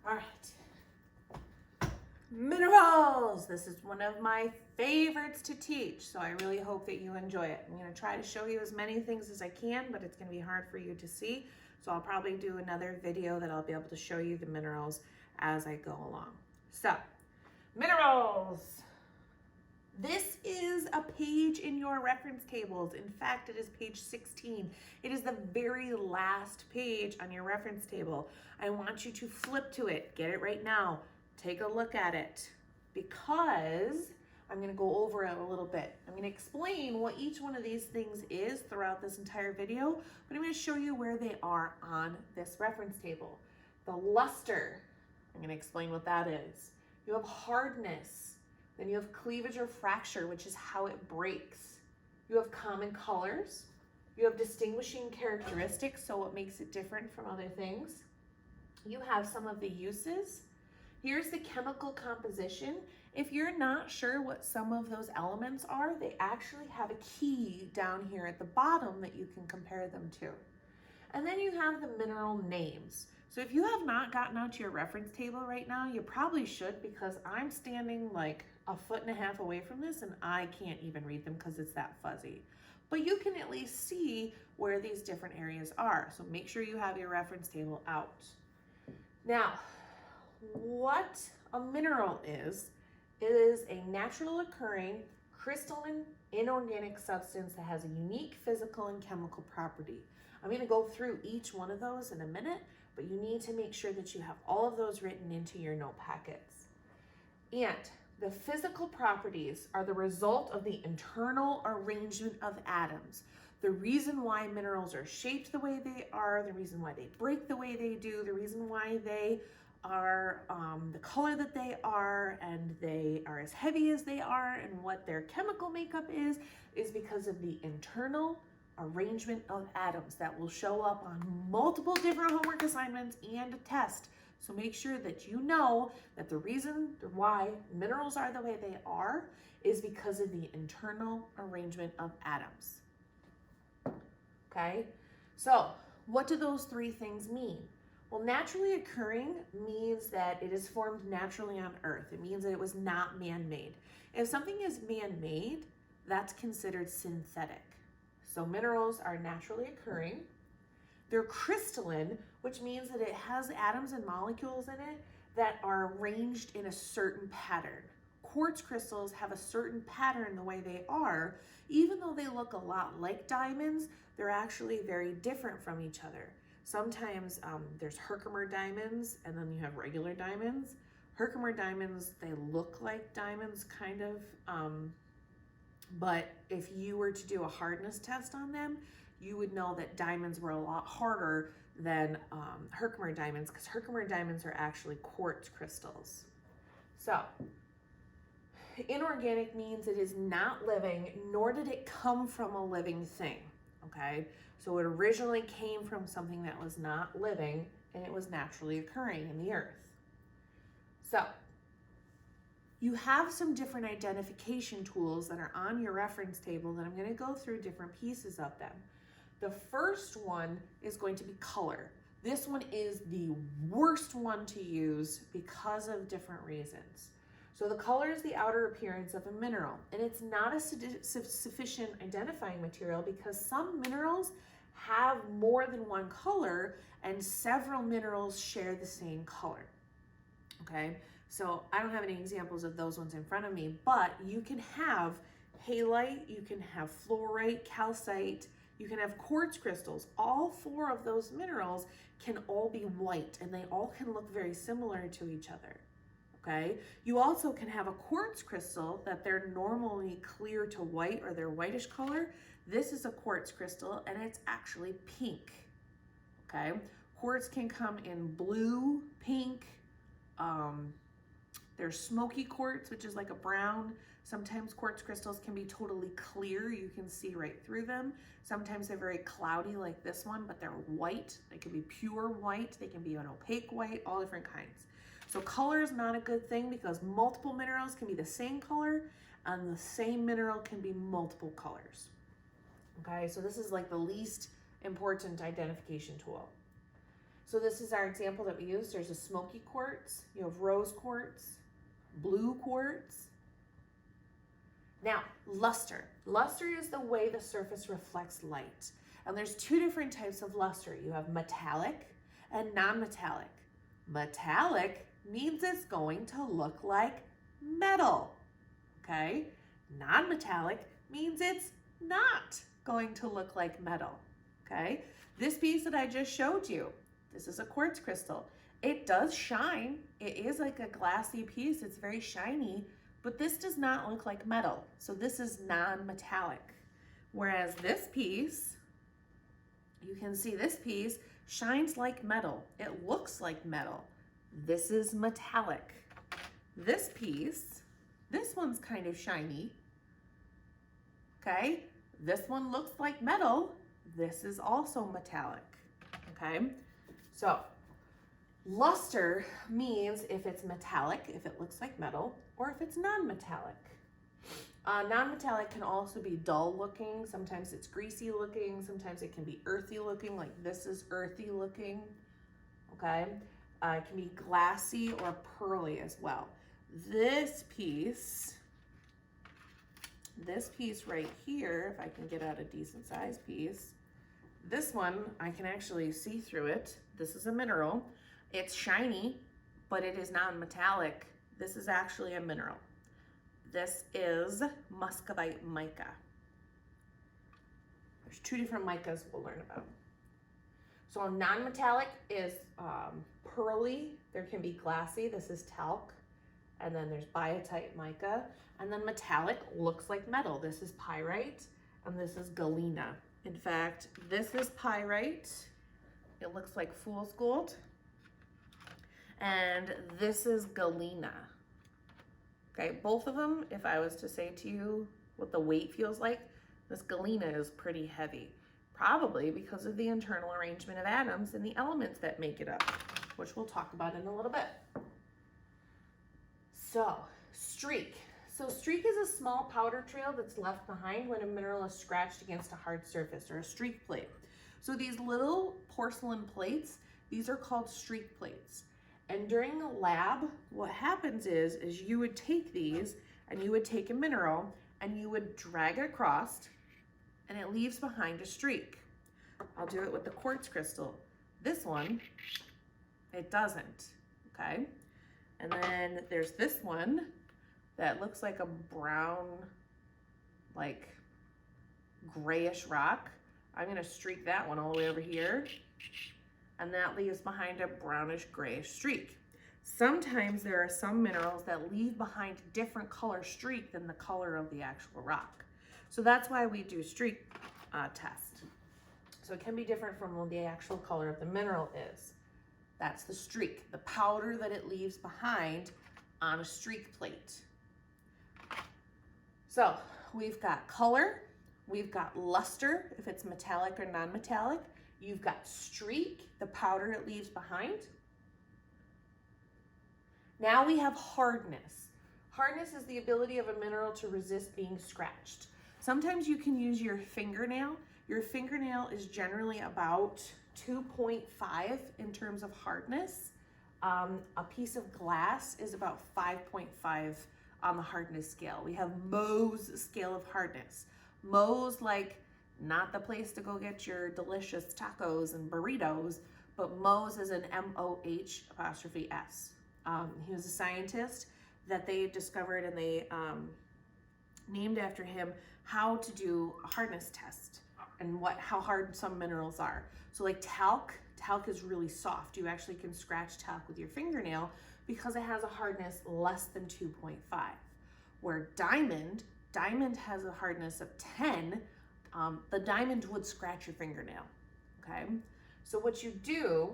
All right. Minerals. This is one of my favorites to teach, so I really hope that you enjoy it. I'm going to try to show you as many things as I can, but it's going to be hard for you to see. So I'll probably do another video that I'll be able to show you the minerals as I go along. So, minerals. This is a page in your reference tables. In fact, it is page 16. It is the very last page on your reference table. I want you to flip to it. Get it right now. Take a look at it because I'm going to go over it a little bit. I'm going to explain what each one of these things is throughout this entire video, but I'm going to show you where they are on this reference table. The luster, I'm going to explain what that is. You have hardness. Then you have cleavage or fracture, which is how it breaks. You have common colors. You have distinguishing characteristics, so what makes it different from other things. You have some of the uses. Here's the chemical composition. If you're not sure what some of those elements are, they actually have a key down here at the bottom that you can compare them to. And then you have the mineral names. So if you have not gotten out to your reference table right now, you probably should, because I'm standing like 1.5 feet away from this and I can't even read them because it's that fuzzy. But you can at least see where these different areas are. So make sure you have your reference table out. Now, what a mineral is a natural occurring crystalline inorganic substance that has a unique physical and chemical property. I'm going to go through each one of those in a minute, but you need to make sure that you have all of those written into your note packets. And the physical properties are the result of the internal arrangement of atoms. The reason why minerals are shaped the way they are, the reason why they break the way they do, the reason why they are the color that they are, and they are as heavy as they are, and what their chemical makeup is because of the internal arrangement of atoms that will show up on multiple different homework assignments and a test. So make sure that you know that the reason why minerals are the way they are is because of the internal arrangement of atoms. Okay, so what do those three things mean? Well, naturally occurring means that it is formed naturally on Earth. It means that it was not man-made. If something is man-made, that's considered synthetic. So minerals are naturally occurring. They're crystalline, which means that it has atoms and molecules in it that are arranged in a certain pattern. Quartz crystals have a certain pattern the way they are. Even though they look a lot like diamonds, they're actually very different from each other. Sometimes there's Herkimer diamonds, and then you have regular diamonds. Herkimer diamonds, they look like diamonds, kind of, but if you were to do a hardness test on them, you would know that diamonds were a lot harder than Herkimer diamonds, because Herkimer diamonds are actually quartz crystals. So, inorganic means it is not living, nor did it come from a living thing, okay? So it originally came from something that was not living, and it was naturally occurring in the earth. So, you have some different identification tools that are on your reference table that I'm going to go through different pieces of them. The first one is going to be color. This one is the worst one to use because of different reasons. So the color is the outer appearance of a mineral, and it's not a sufficient identifying material because some minerals have more than one color and several minerals share the same color. Okay, so I don't have any examples of those ones in front of me, but you can have halite, you can have fluorite, calcite, you can have quartz crystals. All four of those minerals can all be white, and they all can look very similar to each other. Okay, you also can have a quartz crystal that they're normally clear to white, or they're whitish color. This is a quartz crystal, and it's actually pink. Okay, quartz can come in blue, pink. There's smoky quartz, which is like a brown. Sometimes quartz crystals can be totally clear. You can see right through them. Sometimes they're very cloudy like this one, but they're white. They can be pure white. They can be an opaque white, all different kinds. So color is not a good thing because multiple minerals can be the same color, and the same mineral can be multiple colors. Okay, so this is like the least important identification tool. So this is our example that we used. There's a smoky quartz, you have rose quartz, blue quartz. Now, luster. Luster is the way the surface reflects light. And there's two different types of luster. You have metallic and non-metallic. Metallic means it's going to look like metal, okay? Non-metallic means it's not going to look like metal, okay? This piece that I just showed you, this is a quartz crystal. It does shine. It is like a glassy piece. It's very shiny, but this does not look like metal. So this is non-metallic. Whereas this piece, you can see this piece shines like metal. It looks like metal. This is metallic. This piece, this one's kind of shiny. Okay, this one looks like metal. This is also metallic. Okay, so luster means if it's metallic, if it looks like metal, or if it's non-metallic. Non-metallic can also be dull looking. Sometimes it's greasy looking. Sometimes it can be earthy looking, like this is earthy looking. Okay, it can be glassy or pearly as well. This piece right here, if I can get out a decent sized piece, this one, I can actually see through it. This is a mineral. It's shiny, but it is non-metallic. This is actually a mineral. This is muscovite mica. There's two different micas we'll learn about. So non-metallic is pearly. There can be glassy. This is talc. And then there's biotite mica. And then metallic looks like metal. This is pyrite, and this is galena. In fact, this is pyrite. It looks like fool's gold. And this is galena. Okay, both of them, if I was to say to you what the weight feels like, this galena is pretty heavy. Probably because of the internal arrangement of atoms and the elements that make it up, which we'll talk about in a little bit. So, streak. So streak is a small powder trail that's left behind when a mineral is scratched against a hard surface, or a streak plate. So these little porcelain plates, these are called streak plates. And during a lab, what happens is you would take these and you would take a mineral and you would drag it across and it leaves behind a streak. I'll do it with the quartz crystal. This one, it doesn't, okay? And then there's this one that looks like a brown, like grayish rock. I'm gonna streak that one all the way over here. And that leaves behind a brownish grayish streak. Sometimes there are some minerals that leave behind a different color streak than the color of the actual rock. So that's why we do streak test. So it can be different from what the actual color of the mineral is. That's the streak, the powder that it leaves behind on a streak plate. So we've got color, we've got luster, if it's metallic or non-metallic. You've got streak, the powder it leaves behind. Now we have hardness. Hardness is the ability of a mineral to resist being scratched. Sometimes you can use your fingernail. Your fingernail is generally about 2.5 in terms of hardness. A piece of glass is about 5.5 on the hardness scale. We have Mohs scale of hardness. Mohs, like, not the place to go get your delicious tacos and burritos, but Mohs is an M-O-H''S. He was a scientist that they discovered, and they named after him how to do a hardness test and how hard some minerals are. So like talc is really soft. You actually can scratch talc with your fingernail because it has a hardness less than 2.5. Where diamond has a hardness of 10. The diamond would scratch your fingernail, okay? So what you do,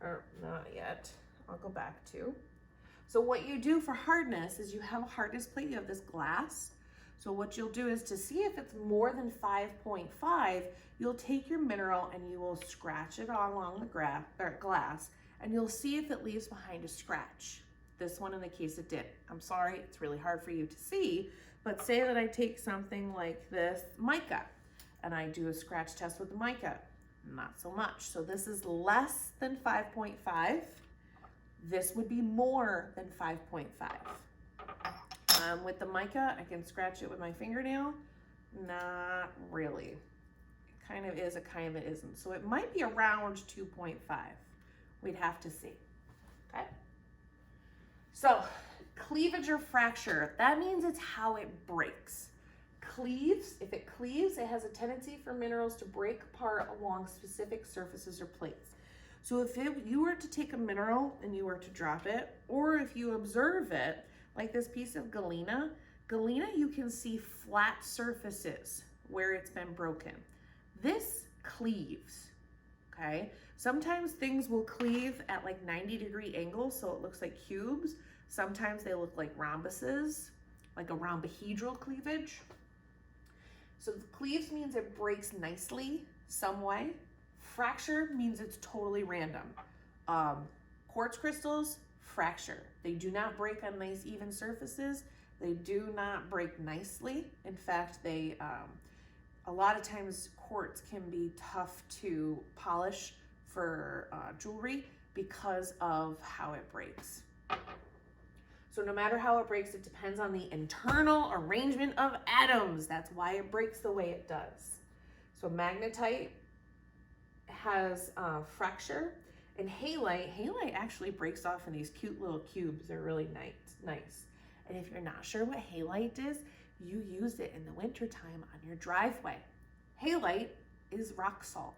or not yet, I'll go back to. So what you do for hardness is you have a hardness plate, you have this glass. So what you'll do is to see if it's more than 5.5, you'll take your mineral and you will scratch it all along the glass, and you'll see if it leaves behind a scratch. This one in the case it did. I'm sorry, it's really hard for you to see, but say that I take something like this mica and I do a scratch test with the mica. not so much. So this is less than 5.5. This would be more than 5.5. With the mica, I can scratch it with my fingernail. Not really. It kind of is, it kind of isn't. So it might be around 2.5. We'd have to see. Okay? So cleavage or fracture, that means it's how it breaks. Cleaves, if it cleaves, it has a tendency for minerals to break apart along specific surfaces or plates. So if you were to take a mineral and you were to drop it, or if you observe it, like this piece of galena, you can see flat surfaces where it's been broken. This cleaves, okay? Sometimes things will cleave at like 90-degree angles, so it looks like cubes. Sometimes they look like rhombuses, like a rhombohedral cleavage. So the cleaves means it breaks nicely some way. Fracture means it's totally random. Quartz crystals, fracture. They do not break on nice even surfaces. They do not break nicely. In fact, they a lot of times quartz can be tough to polish for jewelry because of how it breaks. So no matter how it breaks, it depends on the internal arrangement of atoms. That's why it breaks the way it does. So magnetite has fracture, and halite actually breaks off in these cute little cubes. They're really nice. And if you're not sure what halite is, you use it in the wintertime on your driveway. Halite is rock salt.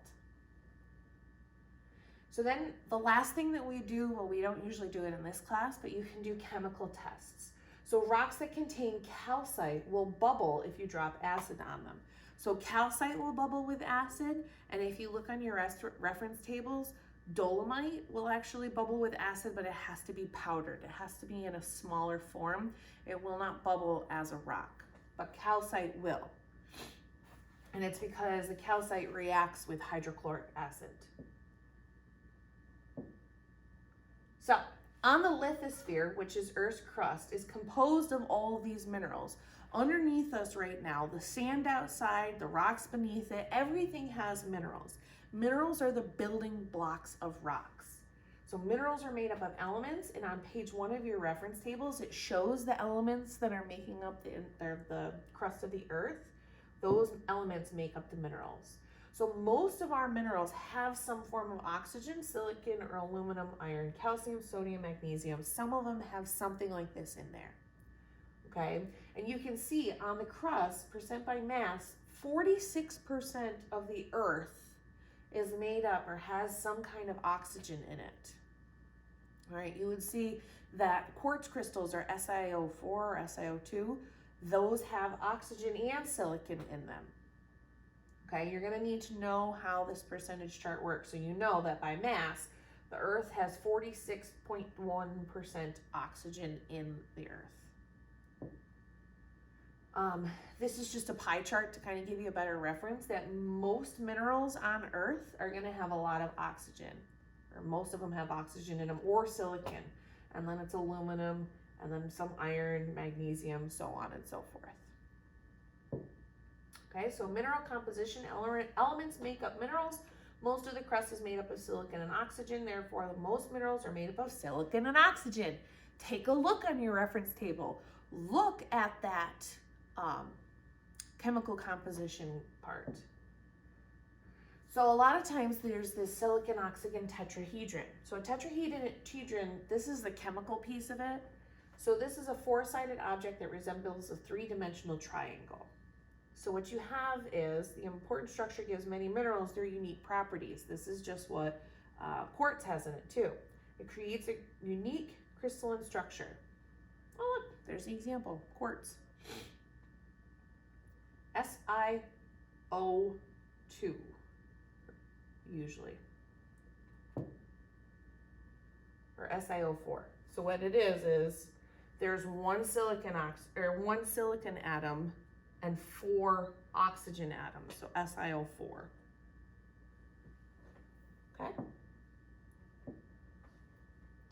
So then the last thing that we do, well, we don't usually do it in this class, but you can do chemical tests. So rocks that contain calcite will bubble if you drop acid on them. So calcite will bubble with acid, and if you look on your reference tables, dolomite will actually bubble with acid, but it has to be powdered. It has to be in a smaller form. It will not bubble as a rock, but calcite will. And it's because the calcite reacts with hydrochloric acid. So, on the lithosphere, which is Earth's crust, is composed of all of these minerals. Underneath us right now, the sand outside, the rocks beneath it, everything has minerals. Minerals are the building blocks of rocks. So minerals are made up of elements, and on page 1 of your reference tables, it shows the elements that are making up the crust of the Earth. Those elements make up the minerals. So most of our minerals have some form of oxygen, silicon or aluminum, iron, calcium, sodium, magnesium. Some of them have something like this in there, okay? And you can see on the crust, percent by mass, 46% of the Earth is made up or has some kind of oxygen in it. All right, you would see that quartz crystals are SiO4 or SiO2. Those have oxygen and silicon in them. Okay, you're gonna need to know how this percentage chart works. So you know that by mass, the Earth has 46.1% oxygen in the Earth. This is just a pie chart to kind of give you a better reference that most minerals on Earth are gonna have a lot of oxygen, or most of them have oxygen in them, or silicon, and then it's aluminum, and then some iron, magnesium, so on and so forth. Okay, so mineral composition, elements make up minerals. Most of the crust is made up of silicon and oxygen, therefore most minerals are made up of silicon and oxygen. Take a look on your reference table. Look at that chemical composition part. So a lot of times there's this silicon-oxygen tetrahedron. So a tetrahedron, this is the chemical piece of it. So this is a four-sided object that resembles a three-dimensional triangle. So what you have is the important structure gives many minerals their unique properties. This is just what quartz has in it too. It creates a unique crystalline structure. Oh look, there's the example, quartz. SiO2, usually, or SiO4. So what it is there's one silicon atom and 4 oxygen atoms, so SiO4. Okay?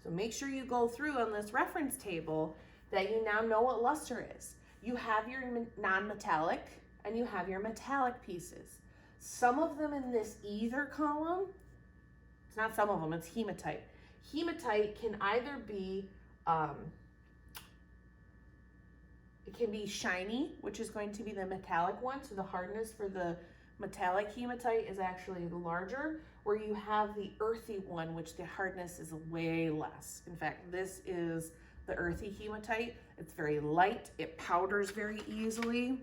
So make sure you go through on this reference table that you now know what luster is. You have your non-metallic and you have your metallic pieces. Some of them in this ether column, it's not some of them, it's hematite. Hematite can either be, it can be shiny, which is going to be the metallic one. So the hardness for the metallic hematite is actually larger, where you have the earthy one, which the hardness is way less. In fact, this is the earthy hematite. It's very light, it powders very easily,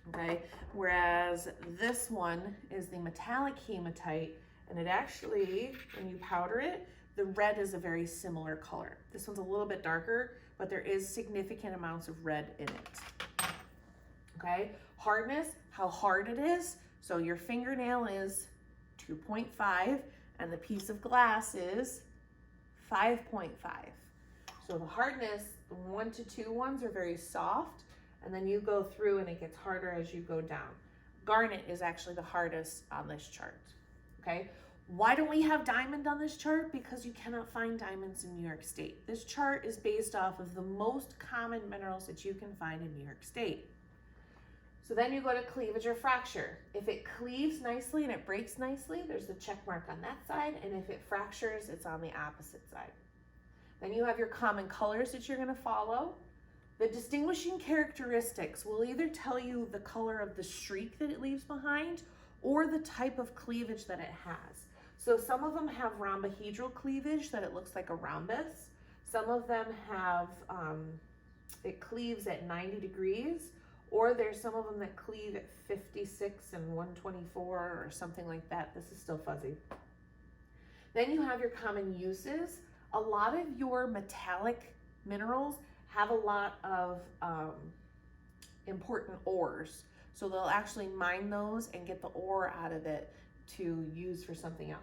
okay? Whereas this one is the metallic hematite, and it actually, when you powder it, the red is a very similar color. This one's a little bit darker, but there is significant amounts of red in it, okay? Hardness, how hard it is. So your fingernail is 2.5 and the piece of glass is 5.5. So the hardness, the 1 to 2 ones are very soft, and then you go through and it gets harder as you go down. Garnet is actually the hardest on this chart, okay? Why don't we have diamond on this chart? Because you cannot find diamonds in New York State. This chart is based off of the most common minerals that you can find in New York State. So then you go to cleavage or fracture. If it cleaves nicely and it breaks nicely, there's a check mark on that side, and if it fractures, it's on the opposite side. Then you have your common colors that you're going to follow. The distinguishing characteristics will either tell you the color of the streak that it leaves behind or the type of cleavage that it has. So some of them have rhombohedral cleavage, that it looks like a rhombus. Some of them have, it cleaves at 90 degrees, or there's some of them that cleave at 56 and 124 or something like that. This is still fuzzy. Then you have your common uses. A lot of your metallic minerals have a lot of important ores. So they'll actually mine those and get the ore out of it to use for something else.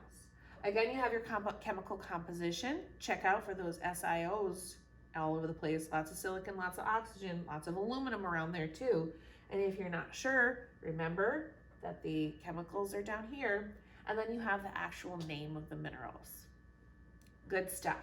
Again, you have your chemical composition. Check out for those SiOs all over the place. Lots of silicon, lots of oxygen, lots of aluminum around there too. And if you're not sure, remember that the chemicals are down here. And then you have the actual name of the minerals. Good stuff.